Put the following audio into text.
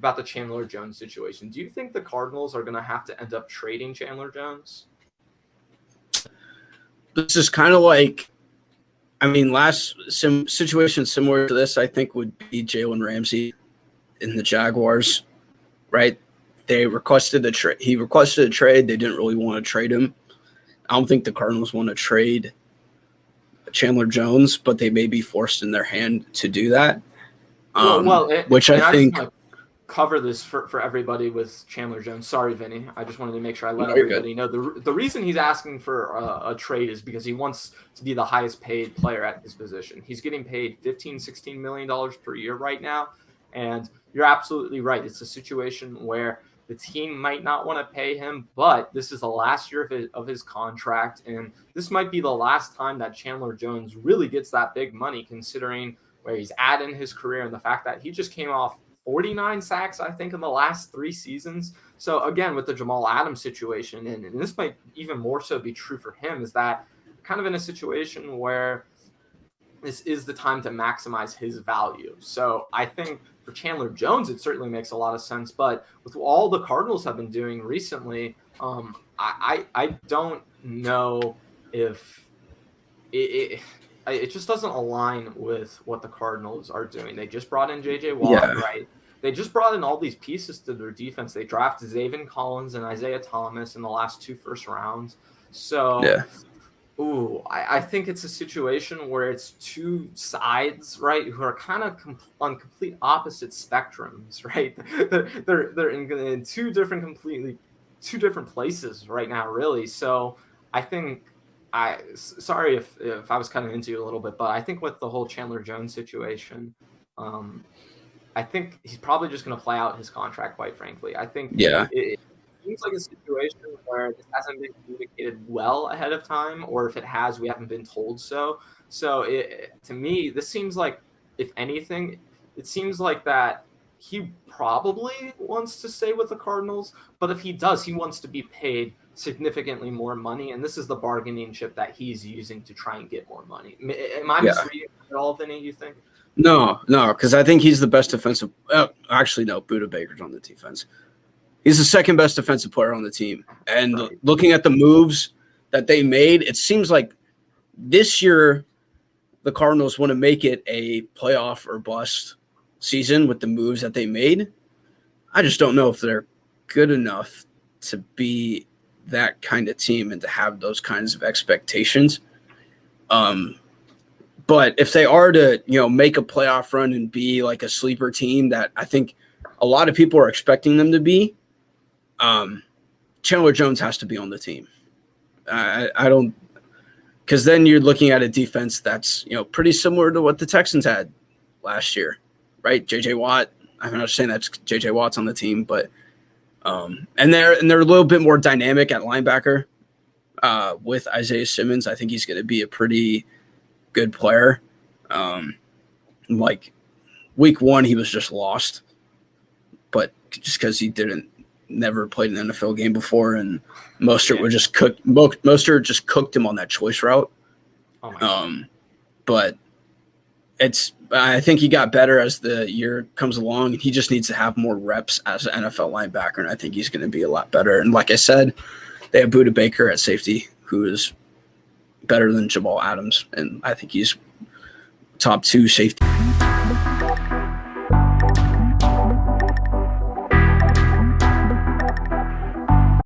about the Chandler Jones situation. Do you think the Cardinals are going to have to end up trading Chandler Jones? This is kind of like, I mean, last situation similar to this, I think, would be Jalen Ramsey in the Jaguars, right? They requested a trade. He requested a trade. They didn't really want to trade him. I don't think the Cardinals want to trade Chandler Jones, but they may be forced in their hand to do that. Which I think. I cover this for everybody with Chandler Jones. Sorry, Vinny. I just wanted to make sure I let No, everybody know. The reason he's asking for a trade is because he wants to be the highest paid player at his position. He's getting paid $15-16 million per year right now. And you're absolutely right. It's a situation where the team might not want to pay him, but this is the last year of his contract. And this might be the last time that Chandler Jones really gets that big money, considering where he's at in his career and the fact that he just came off 49 sacks, I think, in the last 3 seasons. So again, with the Jamal Adams situation, and this might even more so be true for him, is that kind of in a situation where this is the time to maximize his value. So I think for Chandler Jones, it certainly makes a lot of sense. But with all the Cardinals have been doing recently, I don't know if it just doesn't align with what the Cardinals are doing. They just brought in J.J. Watt, right? They just brought in all these pieces to their defense. They drafted Zaven Collins and Isaiah Thomas in the last 2 first rounds. So, I think it's a situation where it's two sides, right, who are kind of on complete opposite spectrums, right? They're in two different places right now, really. So I think sorry if I was kind of into you a little bit, but I think with the whole Chandler Jones situation, I think he's probably just going to play out his contract, quite frankly. I think it seems like a situation where this hasn't been communicated well ahead of time, or if it has, we haven't been told so. So to me, this seems like, if anything, it seems like that he probably wants to stay with the Cardinals, but if he does, he wants to be paid significantly more money, and this is the bargaining chip that he's using to try and get more money. Am I misreading at all, Vinny, you think? No, because I think he's the best defensive. Actually, no, Budda Baker's on the defense. He's the second best defensive player on the team. And looking at the moves that they made, it seems like this year the Cardinals want to make it a playoff or bust season with the moves that they made. I just don't know if they're good enough to be that kind of team and to have those kinds of expectations. But if they are to, make a playoff run and be like a sleeper team that I think a lot of people are expecting them to be, Chandler Jones has to be on the team. I don't, because then you're looking at a defense that's, pretty similar to what the Texans had last year, right? J.J. Watt. I'm not saying that's J.J. Watt's on the team, but and they're a little bit more dynamic at linebacker with Isaiah Simmons. I think he's going to be a pretty good player. Like week 1, he was just lost, but just because he never played an NFL game before, and Mostert would just cook. Mostert just cooked him on that choice route. But I think he got better as the year comes along. He just needs to have more reps as an NFL linebacker, and I think he's going to be a lot better. And like I said, they have Budda Baker at safety, who is better than Jamal Adams, and I think he's top 2 safety.